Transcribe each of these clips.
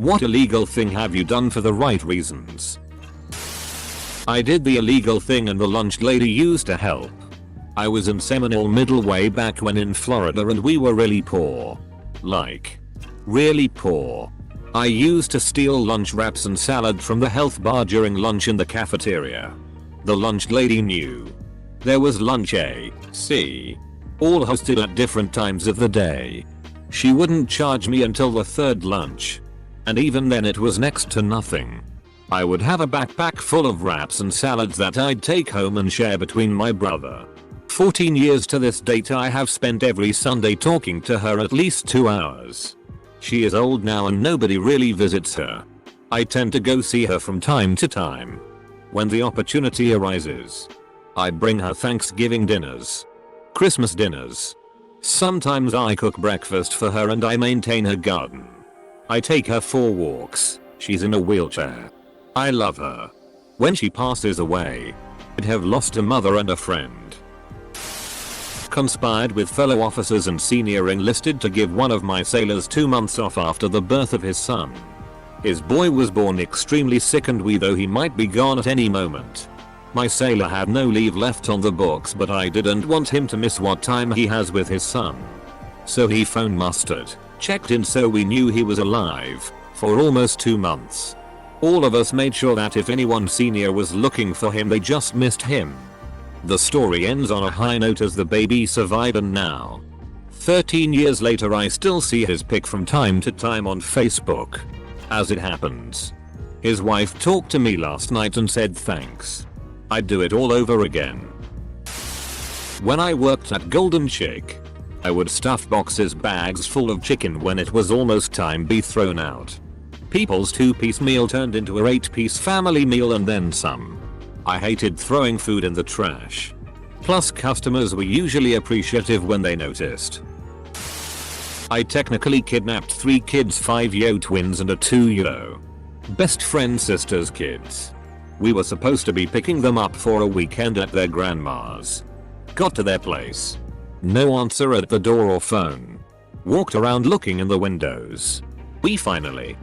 What illegal thing have you done for the right reasons? I did the illegal thing and the lunch lady used to help. I was in Seminole Middle way back when in Florida and we were really poor. Like, really poor. I used to steal lunch wraps and salad from the health bar during lunch in the cafeteria. The lunch lady knew. There was lunch A, C, all hosted at different times of the day. She wouldn't charge me until the third lunch. And even then it was next to nothing. I would have a backpack full of wraps and salads that I'd take home and share between my brother. 14 years to this date I have spent every Sunday talking to her at least 2 hours. She is old now and nobody really visits her. I tend to go see her from time to time. When the opportunity arises, I bring her Thanksgiving dinners, Christmas dinners. Sometimes I cook breakfast for her and I maintain her garden. I take her for walks. She's in a wheelchair. I love her. When she passes away, I'd have lost a mother and a friend. Conspired with fellow officers and senior enlisted to give one of my sailors 2 months off after the birth of his son. His boy was born extremely sick and we thought he might be gone at any moment. My sailor had no leave left on the books but I didn't want him to miss what time he has with his son. So he phone mustered, checked in so we knew he was alive, for almost 2 months. All of us made sure that if anyone senior was looking for him they just missed him. The story ends on a high note as the baby survived and now, 13 years later I still see his pic from time to time on Facebook. As it happens, his wife talked to me last night and said thanks. I'd do it all over again. When I worked at Golden Chick, I would stuff boxes bags full of chicken when it was almost time be thrown out. People's 2-piece meal turned into a 8-piece family meal and then some. I hated throwing food in the trash. Plus customers were usually appreciative when they noticed. I technically kidnapped 3 kids, 5-year twins and a 2-year best friend sister's kids. We were supposed to be picking them up for a weekend at their grandma's. Got to their place. No answer at the door or phone. Walked around looking in the windows. We finally,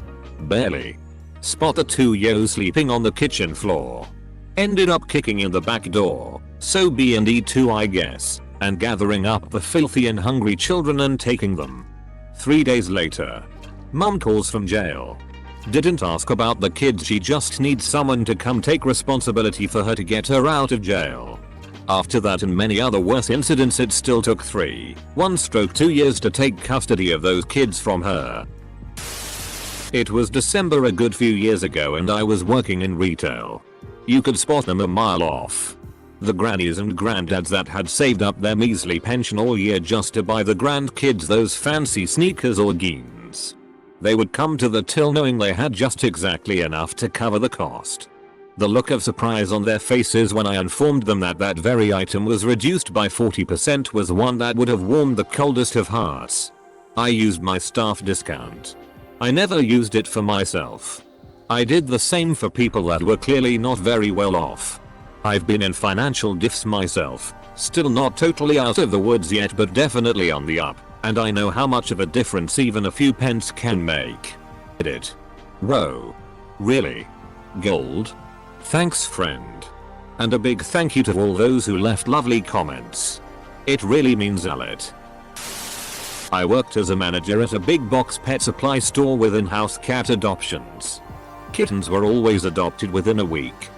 barely, spot the 2-year sleeping on the kitchen floor. Ended up kicking in the back door, so B&E too I guess, and gathering up the filthy and hungry children and taking them. 3 days later, mum calls from jail. Didn't ask about the kids, she just needs someone to come take responsibility for her to get her out of jail. After that and many other worse incidents it still took 1-2 years to take custody of those kids from her. It was December a good few years ago and I was working in retail. You could spot them a mile off. The grannies and granddads that had saved up their measly pension all year just to buy the grandkids those fancy sneakers or jeans. They would come to the till knowing they had just exactly enough to cover the cost. The look of surprise on their faces when I informed them that that very item was reduced by 40% was one that would have warmed the coldest of hearts. I used my staff discount. I never used it for myself. I did the same for people that were clearly not very well off. I've been in financial diffs myself, still not totally out of the woods yet but definitely on the up, and I know how much of a difference even a few pence can make. Edit. Row. Really? Gold? Thanks friend. And a big thank you to all those who left lovely comments. It really means a lot. I worked as a manager at a big box pet supply store with in-house cat adoptions. Kittens were always adopted within a week.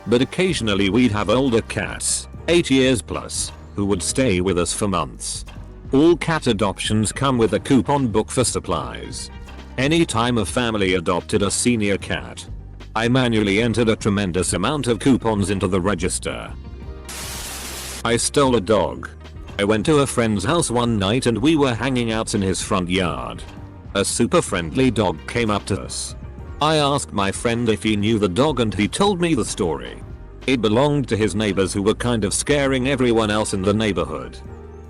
But occasionally we'd have older cats, 8 years plus, who would stay with us for months. All cat adoptions come with a coupon book for supplies. Anytime a family adopted a senior cat, I manually entered a tremendous amount of coupons into the register. I stole a dog. I went to a friend's house one night and we were hanging out in his front yard. A super friendly dog came up to us. I asked my friend if he knew the dog and he told me the story. It belonged to his neighbors who were kind of scaring everyone else in the neighborhood.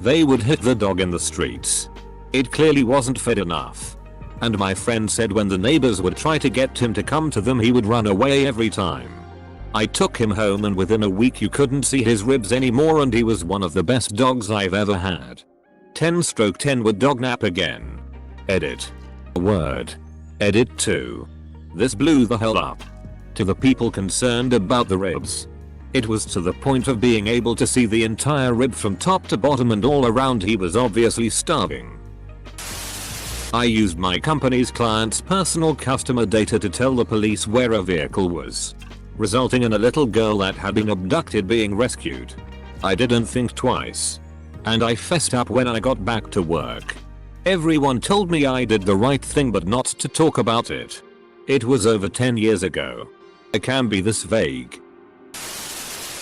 They would hit the dog in the streets. It clearly wasn't fed enough. And my friend said when the neighbors would try to get him to come to them he would run away every time. I took him home and within a week you couldn't see his ribs anymore and he was one of the best dogs I've ever had. 10/10 would dog nap again. Edit. Word. Edit 2. This blew the hell up. To the people concerned about the ribs. It was to the point of being able to see the entire rib from top to bottom, and all around he was obviously starving. I used my company's client's personal customer data to tell the police where a vehicle was, resulting in a little girl that had been abducted being rescued. I didn't think twice. And I fessed up when I got back to work. Everyone told me I did the right thing but not to talk about it. It was over 10 years ago. I can be this vague.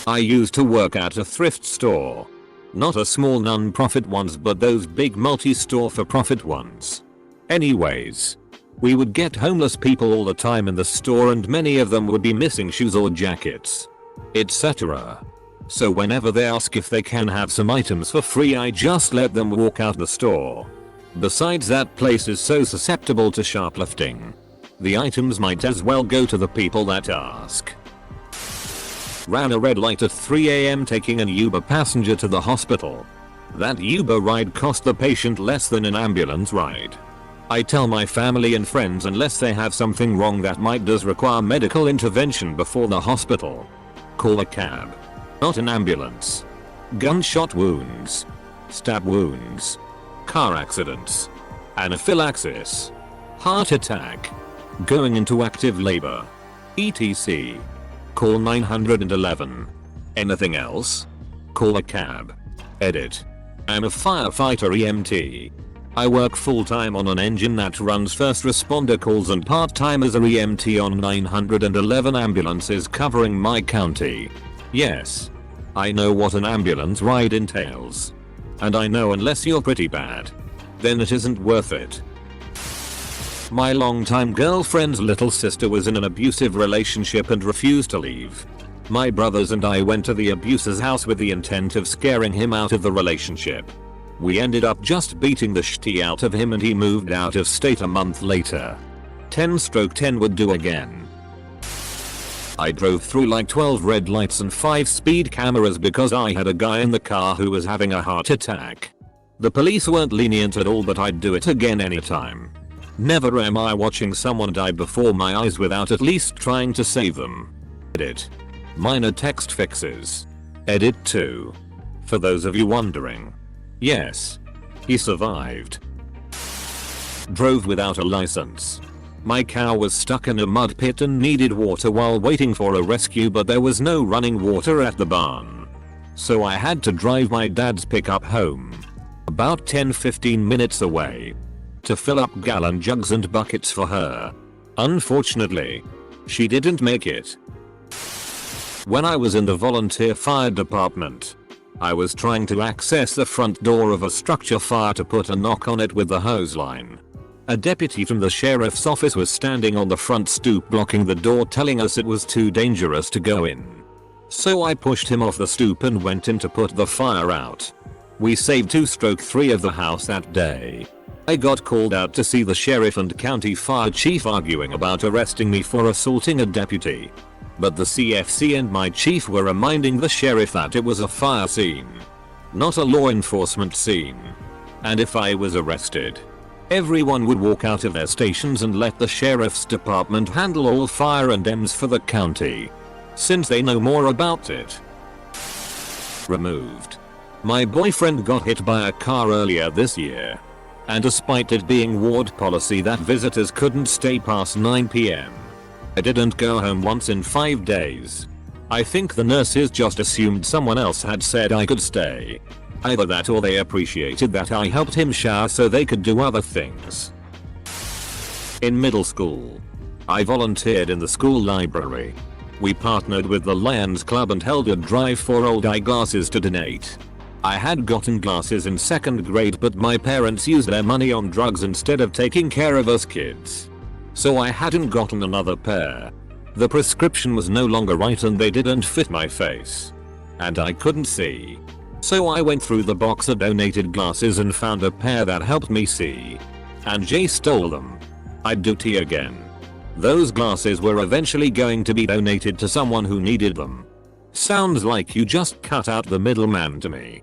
I used to work at a thrift store. Not a small non-profit ones, but those big multi-store for profit ones. Anyways, we would get homeless people all the time in the store, and many of them would be missing shoes or jackets, etc. So whenever they ask if they can have some items for free, I just let them walk out the store. Besides, that place is so susceptible to shoplifting. The items might as well go to the people that ask. Ran a red light at 3 AM taking an Uber passenger to the hospital. That Uber ride cost the patient less than an ambulance ride. I tell my family and friends unless they have something wrong that might does require medical intervention before the hospital. Call a cab. Not an ambulance. Gunshot wounds. Stab wounds. Car accidents. Anaphylaxis. Heart attack. Going into active labor. etc. Call 911. Anything else? Call a cab. Edit. I'm a firefighter EMT. I work full-time on an engine that runs first responder calls and part-time as a EMT on 911 ambulances covering my county. Yes. I know what an ambulance ride entails. And I know unless you're pretty bad, then it isn't worth it. My longtime girlfriend's little sister was in an abusive relationship and refused to leave. My brothers and I went to the abuser's house with the intent of scaring him out of the relationship. We ended up just beating the shit out of him and he moved out of state a month later. 10/10 would do again. I drove through like 12 red lights and 5 speed cameras because I had a guy in the car who was having a heart attack. The police weren't lenient at all, but I'd do it again anytime. Never am I watching someone die before my eyes without at least trying to save them. Edit. Minor text fixes. Edit 2. For those of you wondering. Yes. He survived. Drove without a license. My cow was stuck in a mud pit and needed water while waiting for a rescue, but there was no running water at the barn. So I had to drive my dad's pickup home, about 10-15 minutes away, to fill up gallon jugs and buckets for her. Unfortunately, she didn't make it. When I was in the volunteer fire department, I was trying to access the front door of a structure fire to put a knock on it with the hose line. A deputy from the sheriff's office was standing on the front stoop blocking the door, telling us it was too dangerous to go in. So I pushed him off the stoop and went in to put the fire out. We saved 2/3 of the house that day. I got called out to see the sheriff and county fire chief arguing about arresting me for assaulting a deputy. But the CFC and my chief were reminding the sheriff that it was a fire scene, not a law enforcement scene. And if I was arrested, everyone would walk out of their stations and let the sheriff's department handle all fire and EMS for the county, since they know more about it. Removed. My boyfriend got hit by a car earlier this year. And despite it being ward policy that visitors couldn't stay past 9 PM, I didn't go home once in 5 days. I think the nurses just assumed someone else had said I could stay. Either that or they appreciated that I helped him shower so they could do other things. In middle school, I volunteered in the school library. We partnered with the Lions Club and held a drive for old eyeglasses to donate. I had gotten glasses in 2nd grade, but my parents used their money on drugs instead of taking care of us kids. So I hadn't gotten another pair. The prescription was no longer right and they didn't fit my face. And I couldn't see. So I went through the box of donated glasses and found a pair that helped me see. And Jay stole them. I'd do tea again. Those glasses were eventually going to be donated to someone who needed them. Sounds like you just cut out the middleman to me.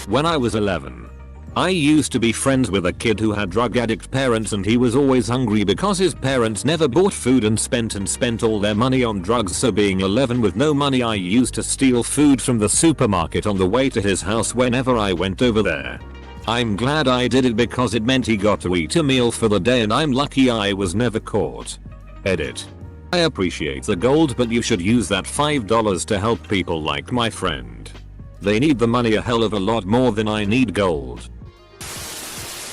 When I was 11, I used to be friends with a kid who had drug addict parents, and he was always hungry because his parents never bought food and spent all their money on drugs. So being 11 with no money, I used to steal food from the supermarket on the way to his house whenever I went over there. I'm glad I did it because it meant he got to eat a meal for the day, and I'm lucky I was never caught. Edit. I appreciate the gold, but you should use that $5 to help people like my friend. They need the money a hell of a lot more than I need gold.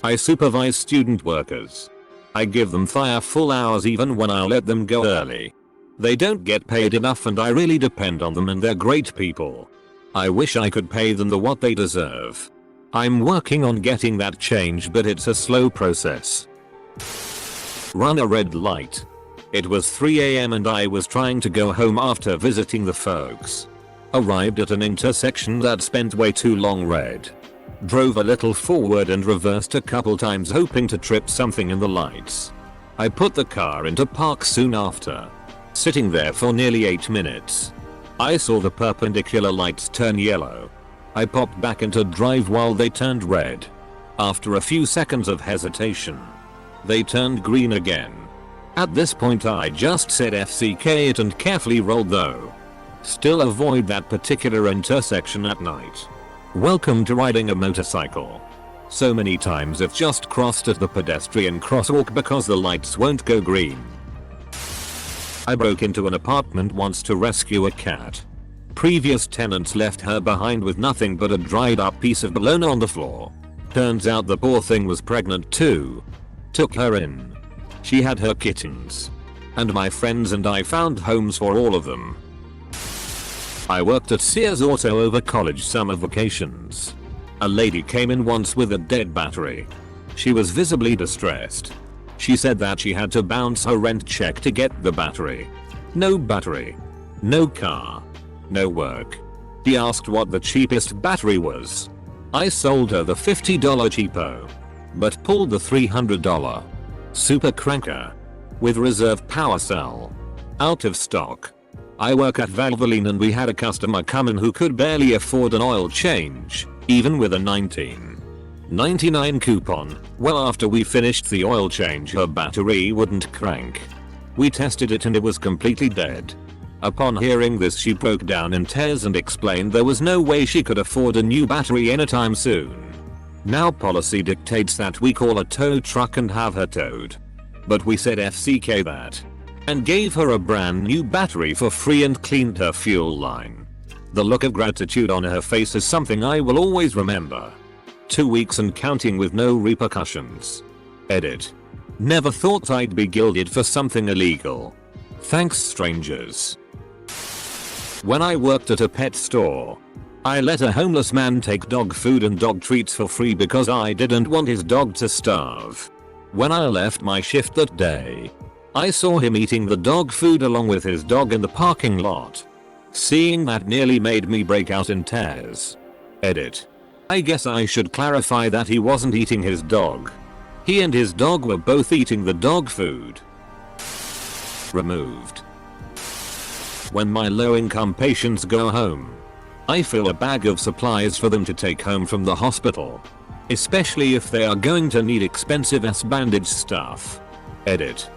I supervise student workers. I give them full hours even when I let them go early. They don't get paid enough and I really depend on them, and they're great people. I wish I could pay them what they deserve. I'm working on getting that change, but it's a slow process. Run a red light. It was 3 AM and I was trying to go home after visiting the folks. Arrived at an intersection that spent way too long red. Drove a little forward and reversed a couple times hoping to trip something in the lights. I put the car into park soon after. Sitting there for nearly 8 minutes. I saw the perpendicular lights turn yellow. I popped back into drive while they turned red. After a few seconds of hesitation, they turned green again. At this point I just said FCK it and carefully rolled though. Still avoid that particular intersection at night. Welcome to riding a motorcycle. So many times I've just crossed at the pedestrian crosswalk because the lights won't go green. I broke into an apartment once to rescue a cat. Previous tenants left her behind with nothing but a dried up piece of bologna on the floor. Turns out the poor thing was pregnant too. Took her in. She had her kittens. And my friends and I found homes for all of them. I worked at Sears Auto over college summer vacations. A lady came in once with a dead battery. She was visibly distressed. She said that she had to bounce her rent check to get the battery. No battery. No car. No work. He asked what the cheapest battery was. I sold her the $50 cheapo. But pulled the $300 super cranker. With reserve power cell. Out of stock. I work at Valvoline and we had a customer come in who could barely afford an oil change, even with a $19.99 coupon. Well, after we finished the oil change, her battery wouldn't crank. We tested it and it was completely dead. Upon hearing this, she broke down in tears and explained there was no way she could afford a new battery anytime soon. Now policy dictates that we call a tow truck and have her towed. But we said FCK that. And gave her a brand new battery for free and cleaned her fuel line. The look of gratitude on her face is something I will always remember. 2 weeks and counting with no repercussions. Edit. Never thought I'd be gilded for something illegal. Thanks, strangers. When I worked at a pet store, I let a homeless man take dog food and dog treats for free because I didn't want his dog to starve. When I left my shift that day, I saw him eating the dog food along with his dog in the parking lot. Seeing that nearly made me break out in tears. Edit. I guess I should clarify that he wasn't eating his dog. He and his dog were both eating the dog food. Removed. When my low-income patients go home, I fill a bag of supplies for them to take home from the hospital. Especially if they are going to need expensive ass bandage stuff. Edit.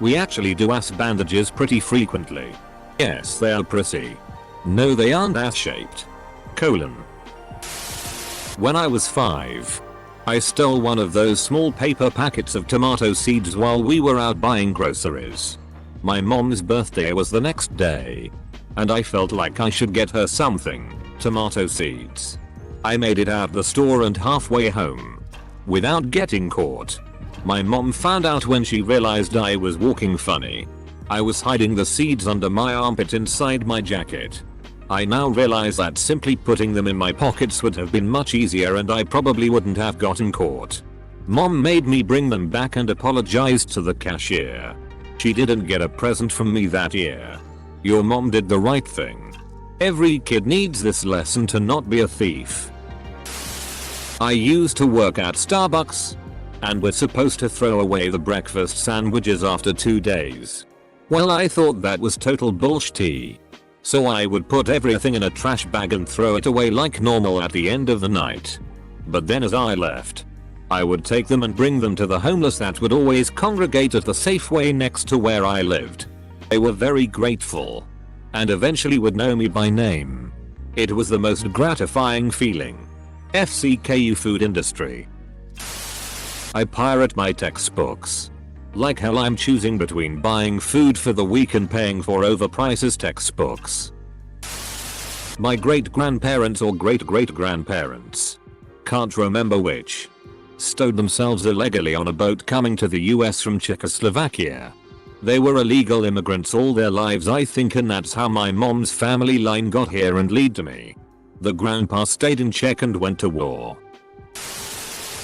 We actually do ass bandages pretty frequently. Yes, they are pretty. No, they aren't ass shaped. Colon. When I was 5, I stole one of those small paper packets of tomato seeds while we were out buying groceries. My mom's birthday was the next day, and I felt like I should get her something, tomato seeds. I made it out the store and halfway home, without getting caught. My mom found out when she realized I was walking funny. I was hiding the seeds under my armpit inside my jacket. I now realize that simply putting them in my pockets would have been much easier and I probably wouldn't have gotten caught. Mom made me bring them back and apologized to the cashier. She didn't get a present from me that year. Your mom did the right thing. Every kid needs this lesson to not be a thief. I used to work at Starbucks, and we're supposed to throw away the breakfast sandwiches after 2 days. Well, I thought that was total bullshit. So I would put everything in a trash bag and throw it away like normal at the end of the night. But then as I left, I would take them and bring them to the homeless that would always congregate at the Safeway next to where I lived. They were very grateful and eventually would know me by name. It was the most gratifying feeling. FCKU food industry. I pirate my textbooks. Like hell I'm choosing between buying food for the week and paying for overpriced textbooks. My great-grandparents or great-great-grandparents, can't remember which, stowed themselves illegally on a boat coming to the US from Czechoslovakia. They were illegal immigrants all their lives I think, and that's how my mom's family line got here and lead to me. The grandpa stayed in Czech and went to war.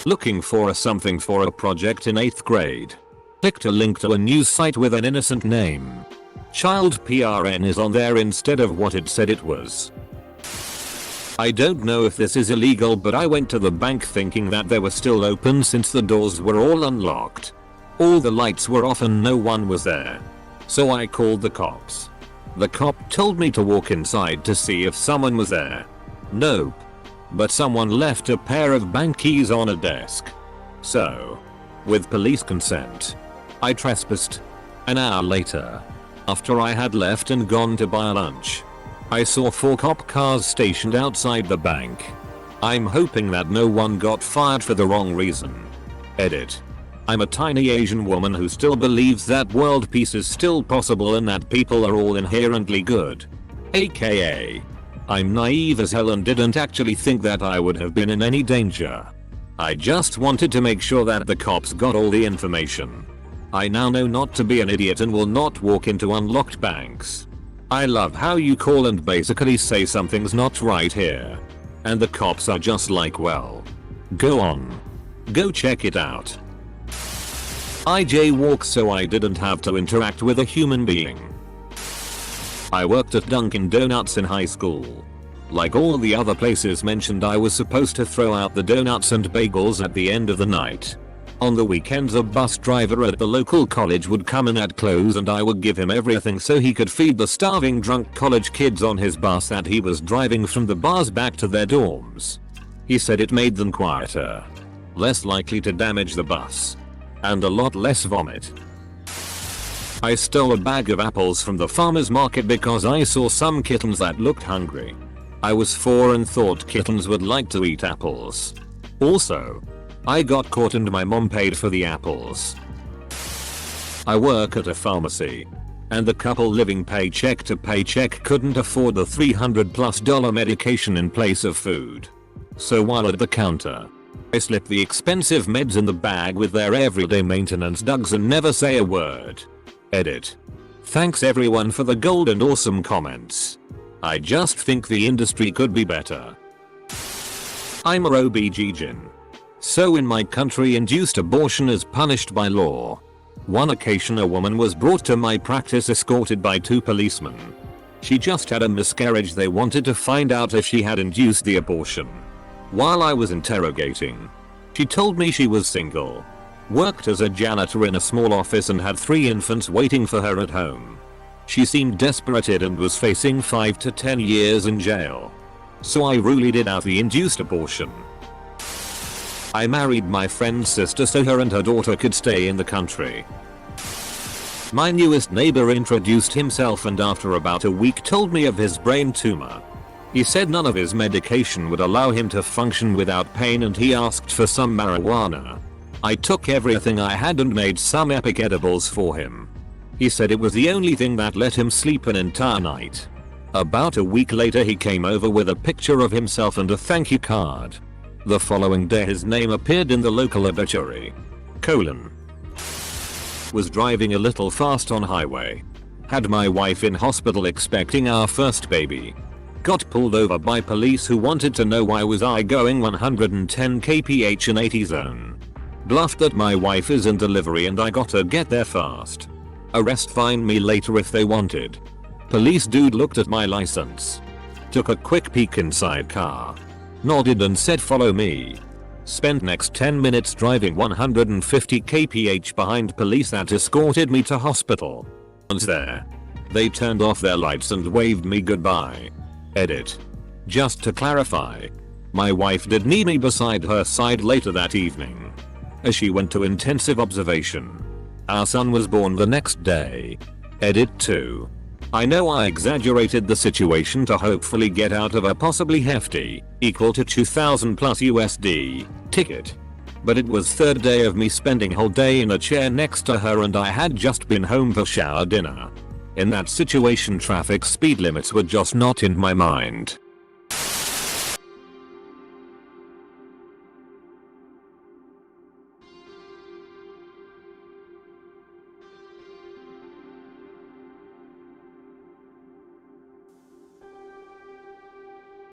Looking for something for a project in 8th grade. Clicked a link to a news site with an innocent name. Child PRN is on there instead of what it said it was. I don't know if this is illegal, but I went to the bank thinking that they were still open since the doors were all unlocked. All the lights were off and no one was there. So I called the cops. The cop told me to walk inside to see if someone was there. Nope. But someone left a pair of bank keys on a desk. So, with police consent, I trespassed. An hour later, after I had left and gone to buy lunch, I saw 4 cop cars stationed outside the bank. I'm hoping that no one got fired for the wrong reason. Edit. I'm a tiny Asian woman who still believes that world peace is still possible and that people are all inherently good. AKA, I'm naive as hell and didn't actually think that I would have been in any danger. I just wanted to make sure that the cops got all the information. I now know not to be an idiot and will not walk into unlocked banks. I love how you call and basically say something's not right here. And the cops are just like, well, go on. Go check it out. I jaywalk so I didn't have to interact with a human being. I worked at Dunkin' Donuts in high school. Like all the other places mentioned, I was supposed to throw out the donuts and bagels at the end of the night. On the weekends a bus driver at the local college would come in at close and I would give him everything so he could feed the starving drunk college kids on his bus that he was driving from the bars back to their dorms. He said it made them quieter, less likely to damage the bus, and a lot less vomit. I stole a bag of apples from the farmer's market because I saw some kittens that looked hungry. I was 4 and thought kittens would like to eat apples. Also, I got caught and my mom paid for the apples. I work at a pharmacy, and the couple living paycheck to paycheck couldn't afford the $300+ medication in place of food. So while at the counter, I slip the expensive meds in the bag with their everyday maintenance dugs and never say a word. Edit. Thanks everyone for the gold and awesome comments. I just think the industry could be better. I'm a OBGYN. So in my country, induced abortion is punished by law. One occasion a woman was brought to my practice escorted by 2 policemen. She just had a miscarriage. They wanted to find out if she had induced the abortion. While I was interrogating, she told me she was single, worked as a janitor in a small office and had 3 infants waiting for her at home. She seemed desperate and was facing 5 to 10 years in jail. So I ruled it out the induced abortion. I married my friend's sister so her and her daughter could stay in the country. My newest neighbor introduced himself and after about a week told me of his brain tumor. He said none of his medication would allow him to function without pain and he asked for some marijuana. I took everything I had and made some epic edibles for him. He said it was the only thing that let him sleep an entire night. About a week later he came over with a picture of himself and a thank you card. The following day his name appeared in the local obituary. Was driving a little fast on highway. Had my wife in hospital expecting our first baby. Got pulled over by police who wanted to know why was I going 110 kph in 80 zone. Bluffed that my wife is in delivery and I gotta get there fast. Arrest fine me later if they wanted. Police dude looked at my license. Took a quick peek inside car. Nodded and said follow me. Spent next 10 minutes driving 150 kph behind police that escorted me to hospital. Once there, they turned off their lights and waved me goodbye. Edit. Just to clarify, My wife did need me beside her side later that evening, as she went to intensive observation. Our son was born the next day. Edit 2. I know I exaggerated the situation to hopefully get out of a possibly hefty, equal to 2,000 plus USD, ticket. But it was third day of me spending whole day in a chair next to her and I had just been home for shower dinner. In that situation traffic speed limits were just not in my mind.